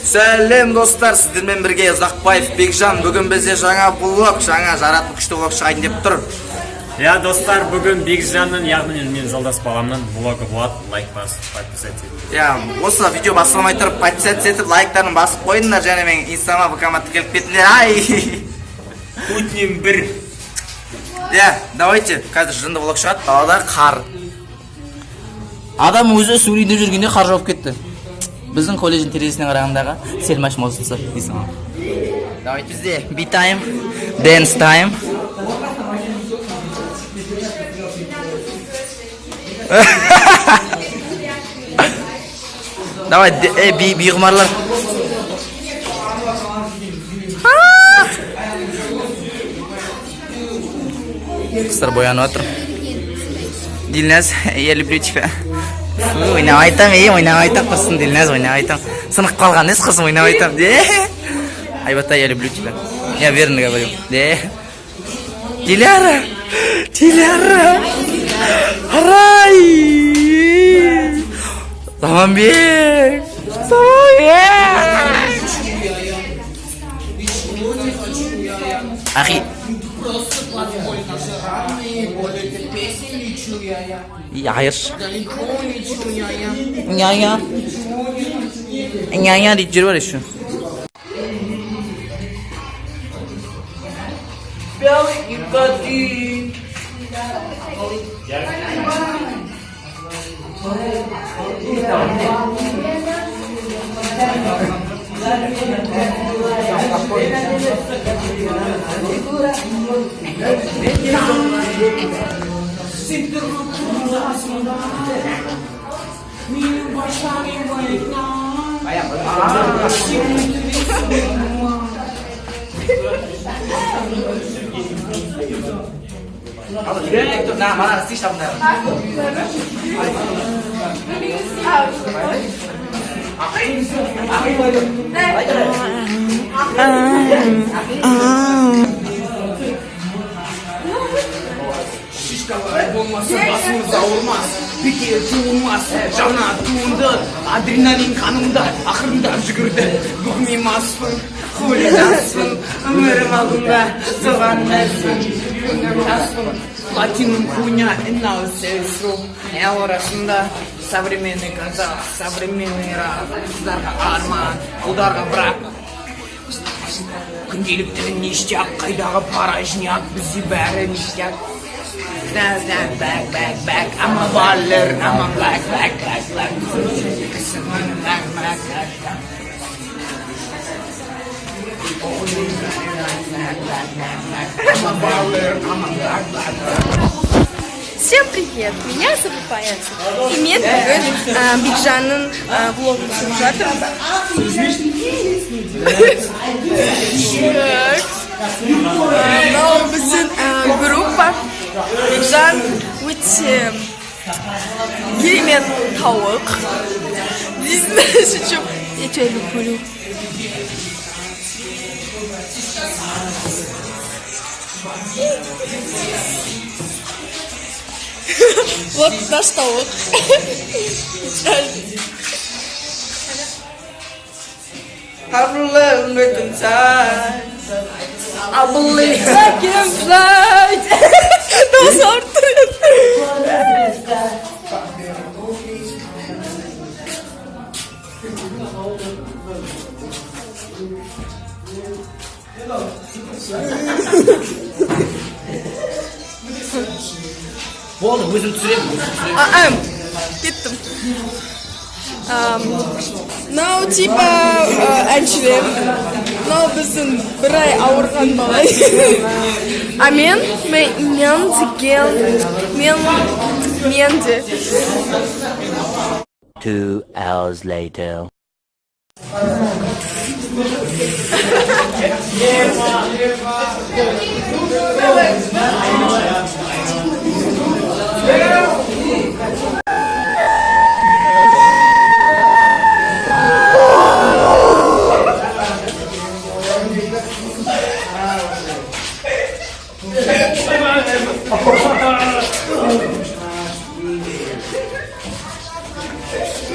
Сәлем достар, сіздермен бірге Ұзақбаев Бекжан. Бүгін бізде жаңа блог, жаңа жаратып күшті блог шығайын деп тұр. Я достар, бүгін Бекжанның, яғни мен жолдас баламның блогы болады. Лайк басып, подписать етіп. Я, осы видео басылмай тұрып, подписать етіп, лайктарын басып қойыңдар, және мен инстама ВК-ма тіркеліп кетіңдер. Ай! Путнем бір. Я, давайте, қазір жынды блог шығады, далада қар. Адам өзі сөйлейді жүргенде қар жауып кетті. Біздің колледждің терезесіне қарағандағы селмаш музыцысы дейсің. Давайте бізде beat time, dance time. Давай, биғымарлар. Қыздар боянып отыр. Дилназ, я люблю тебя. Ойнап айтам, ойнап айтам, құрсын Дилназ, ойнап айтам. Сынық қалған, нес құрсын ойнап айтам. Айбата, я люблю тебя. Я верно говорю. Диляра, Диляра, Арай, Заманбек, Заманбек. Ахи. Hayır. Ya deyip var ya şu. Nah, mana sih sebenarnya? Olmazsa basımız avurmaz. Bir kere tuğulmaz. Cana tuğundu. Adrenalin kanımda. Akırımda jügürdü. Bugmeymasın. Hulidansın. Ömürüm aldığında. Soğanmazsın. Asfın. Latinum хуйня. Энау сесру. Я орасында. Современный казах. Современный рап. Қыздарға арман. Ұлдарға брак. Күнделіктігін нештяк. Қайдағы пара жняк. Бізде бәрі нештяк. Back, I'm a baller, I'm a black. Всем привет, меня зовут Паяцев. И мен бүгін Бекжанның влогын түсіріп жатырмын. Мынау біздің группа. Бекжан өте керемет тауық. Дейсің, шучу. Я тебя люблю. Вот наш тауық. I believe I can fly. Those are Болды, өзім түсіремін. Кеттім. Мынау типа әншілер. Мынау біздің бір ай ауырған бала. А мен де. 2 hours later.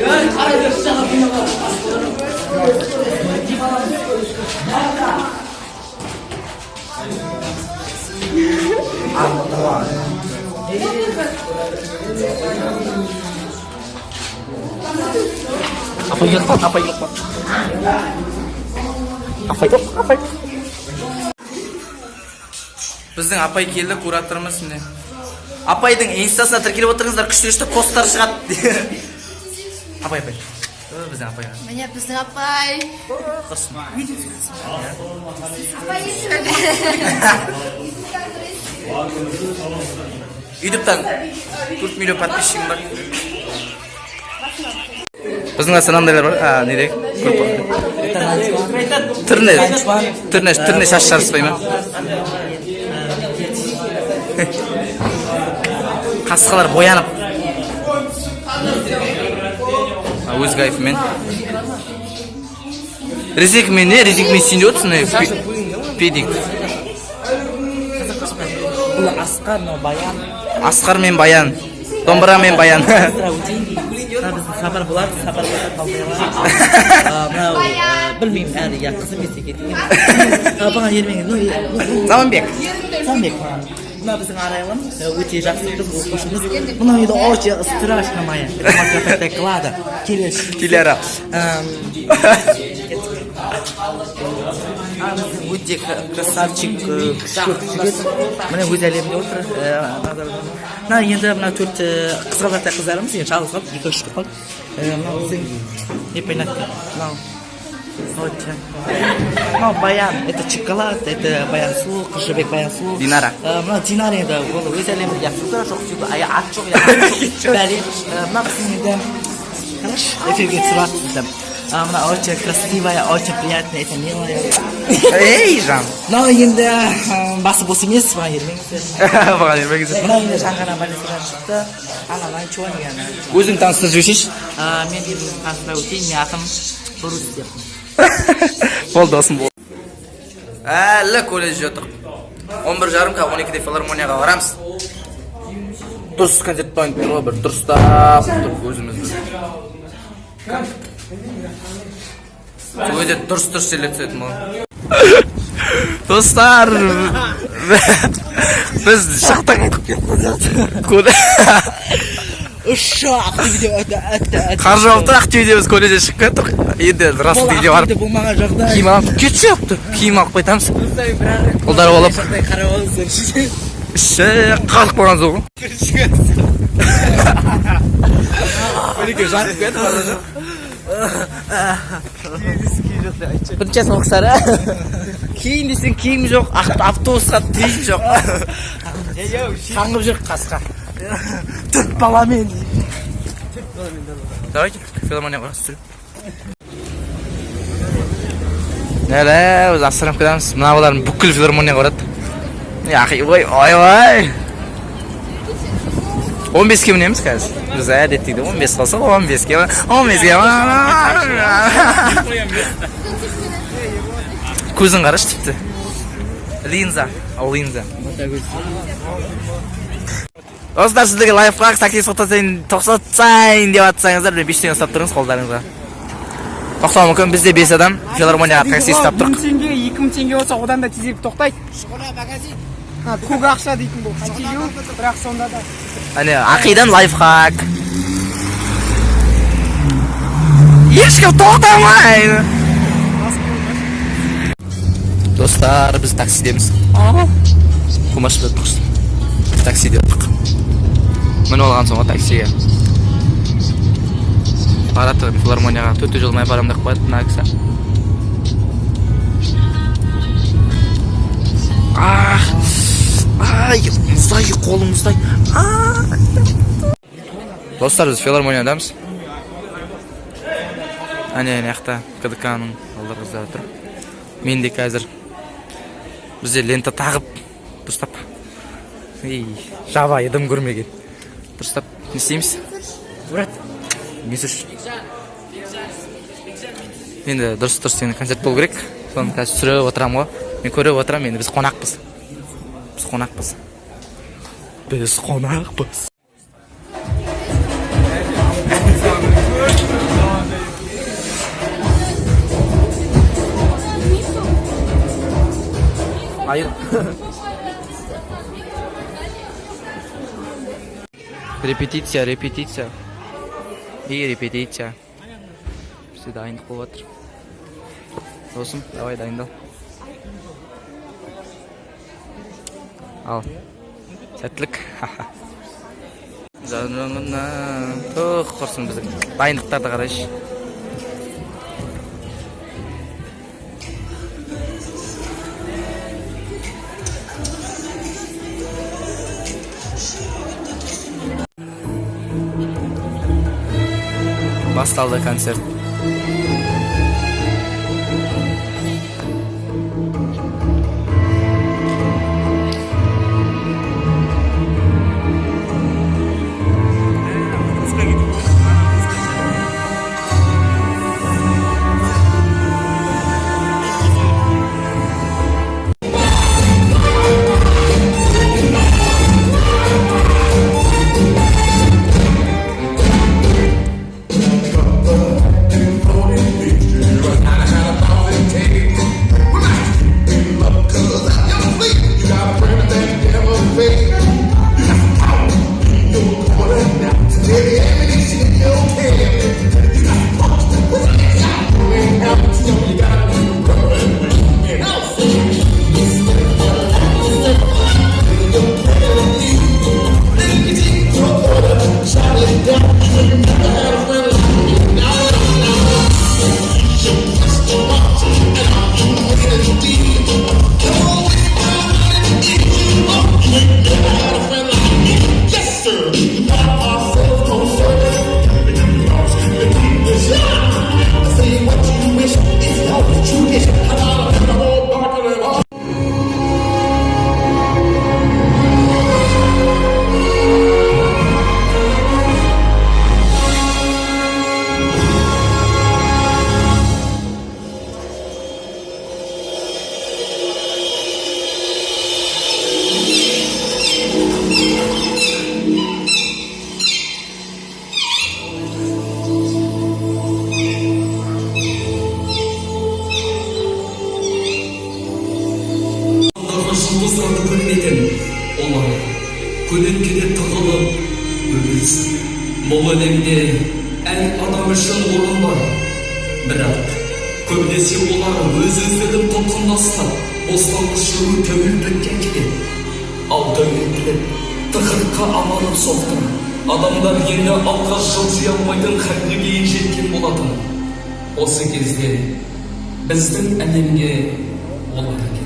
Yani kardeş sana Апай келіп апай. Біздің апай келді, кураторымыз міне. Апайдың инстасына тіркеліп отырыңыздар, күшті посттар шығады. Апай. Біздің апай. Міне біздің апай. Ютубтан 4 миллион подписчигім бар. Біздің астанамдайлар бар. Неде? Түріне шаш жарыспай ма? Қасқалар боянып. Өз кайфымен. Резекмен не? Резекмен сен өтсін. Педик. Бұл Асқар, но Баян. Асқар мен Баян. Домбыра мен Баян. Біздің сапар болады, сапарға мынау білмеймін әлі қызым есе кеткен. Баған ермеңіз, Заманбек. Мына біздің арайлымыз өте жақсы қыз оқушымыз. Мынау еді очень страшно моя. Клада. Келері. Өте красавчик жігіт. Міне өз әлемінде отыр. Мына енді мына 4 қызғалдақтай қыздарымыз енді жалғыз қалды, 2-3 қалды. Мынау біздің непонятно. Мынау Баян, это шоколад, это Баян сұлу, Қыршыбек Баян сұлу. Динара. Мынау Динара енді ол өз әлемінде жақсы жоқ, ат жоқ, бәле. Мына біздің енді эфирге түсіріп жатырмыз. Мына очень красивая, очень приятная, это милая. Ей, жан. Мынау енді басы бос емес, баға ермеңіз. Мынау енді жаңғана балесідан шықты. Анаман чуан. Өзің таныстырып жібершейші. Мен өзім таныстыра өтейін, мен атым Борис деп. Бол досым бол. Әлі колледж жатық. 11:30-ға 12-де филармонияға барамыз. Дұрыс концерт дайын беру, бір дұрыстап тұрып өзіміз. Өте дұрыс жерлер түсетін бол. Достар, біз шақтан қайтып келдік. Қар жауыпты, Ақтөбеде біз колледжде шығып кеттік. Енді расты үйде барып киім алып кетші өпті. Киім алып қайтамыз. Ұлдар болып іші қарық болған соң. Өреке жарып кетіп барды. Біріншесін оқысары. Кейін десең киім жоқ, автобусқа тиім жоқ. Қаңғып жүр қасқа. Төрт баламен. Давайте филармонияға түсіріп. Әлі, өз асырам кедамыз. Мына баларын бүкіл филармонияға барады. Яқи, ой. 15-ке мінеміз қазір. Біз әдеттейді 15 қалса 15-ке. 15-ке. Көзін қараш тіпті. Линза. Достар, сіздерге лайфхак такси тоқтатсайын деп атсаңыздар, 5 теңге ұстап тұрыңыз қолдарыңызға. Тоқтау мүмкін, бізде 5 адам филармонияға такси ұстап тұрық. 1000 теңге, 2000 теңге болса, одан да тезірек тоқтайды. Көк ақша дейтін бұл. Бірақ сонда да. Әне, ақидан лайфхак. Ешкім тоқтамайды. Достар, біз таксидеміз. Құмаш біліп тұқсын. Таксиде ұттық. Мін олған соңға таксиге. Бараты филармонияға 4 жылмай барамдақ қойды, мына кісі. Мұздай, қолым мұздай. Достар, біз филармониядамыз. Әне, яқта КДК-ның алдар қыздар тұр. Мен де қазір бізде лента тағып дұрыстап. Жаба едім көрмеген. Дұрыстап, не істейміз? Брат, не сүрш? Енді дұрыс енді концерт болу керек. Соны қазір түсіріп отырам ғой. Мен көріп отырам, енді біз қонақпыз. Hayır. Репетиция. И репетиция. Все дайындық болып жатыр. Досым, давай дайындал. Ал. Сәттілік. Жанымына тоқ құрсын біздің дайындықтарды қарайшы. Басталды концерт. Жұлдыздарды көрмейтін олар көлеңкеде тығылып бөлінсін. Бұл әлемде әр адам үшін орын бар, бірақ көбінесе олар өз-өздерін тұтқындастап бостандық жүру тәуелділікке келеді. Ал тәуелділік тығырыққа аманып соқтырады. Адамдар енді алға жылжи алмайтын халге дейін жеткен болатын. Осы кезде біздің әлемге олар келді.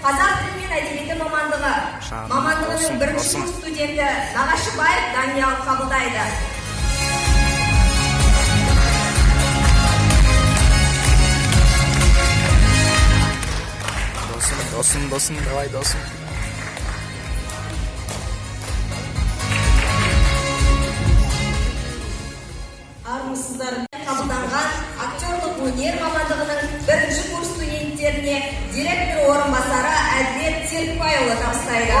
Қазақ тілі мен әдебиеті мамандығының бірінші курс студенті Нағашыбаев Даниял қабылдайды. Досым, давай досым. Армысыздар. Қабылданған актерлік өнер мамандығының бірінші курс студенттеріне директор орынбасары Әділет Серікбайұлы табыстайды.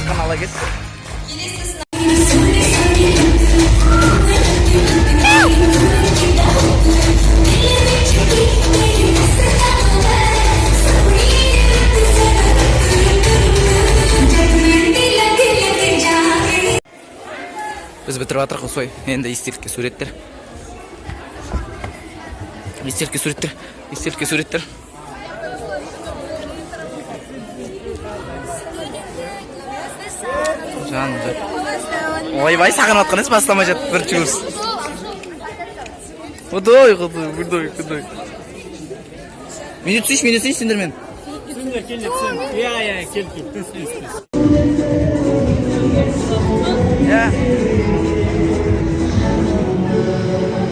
Kanala git. Biz bitirip atırıq osoy. Endi istilikке surеттер. İstilikке surеттер. Жан, ойбай сағынып жатқан емес бастамай жатып бірінші курс. Құдай. Мен түсейші сендермен. Сендер кел жетсен. Иә, кел. Ya.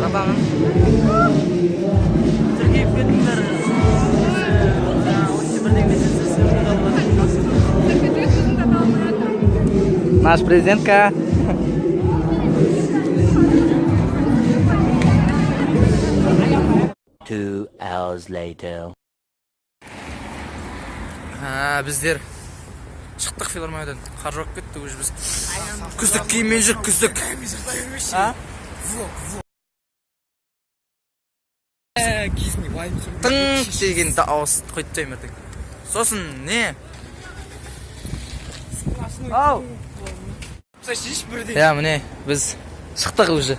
Lapangan. Terkait dengan Mas Presiden kah? Two hours later. Bizler шықтық филармониядан. Қар жоқ кетті уже біз. Күздік киіммен жүр, күздік. Тың деген дауыс қойып жайым ертең. Сосын не? Ау. Я, міне біз шықтық уже.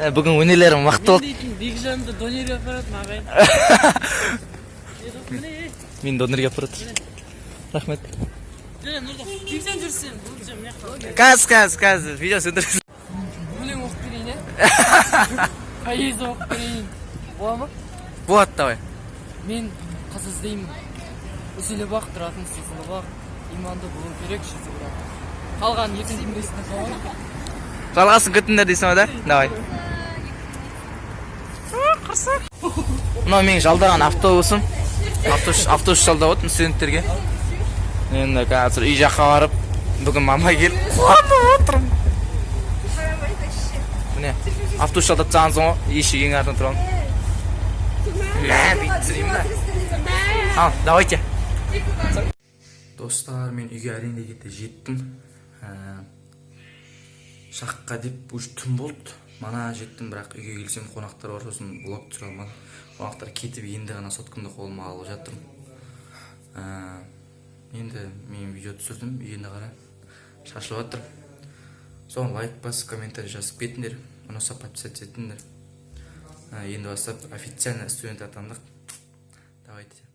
Бүгін өнерлерім мықты болды. Бекжанды донерге апарады мағай. Мен донерге апарады. Рахмет. Бекжан жүрсен, бұл жем не қылды? Қазір, видео сөндіресің. Өлең оқып берейін, е? Поэзия оқып берейін. Бола ма? Болады, давай. Мен қыз іздеймін. Өселі бақ, тұратын сезілі бақ. Иманды болу керек, жүзі бірақ. Қалған екінші күндесінде қалған. Жалғасын күтіңдер дейсің да? Давай. Мынау мен жалдаған автобусым. Автобус жалдап отырмын студенттерге. Енді қазір үй жаққа барып, бүгін мама келіп қуанып отырмын. Міне, автобус жалдап жағын соң есік ең артынан тұрамын. Ал, давайте. Достар, мен үйге әрең дегенде жеттім. Шаққа деп уже түн болды. Мана жеттім, бірақ үйге келсем қонақтар бар, сосын блог түсіре алмадым. Қонақтар кетіп, енді ғана соткымды қолыма алып жатырмын. Енді мен видео түсірдім, енді қара шашылып жатыр. Соң лайк басып, комментарий жазып кетіңдер, ұнаса подписаться етіңдер. Енді бастап официально студент атандық. Давайте.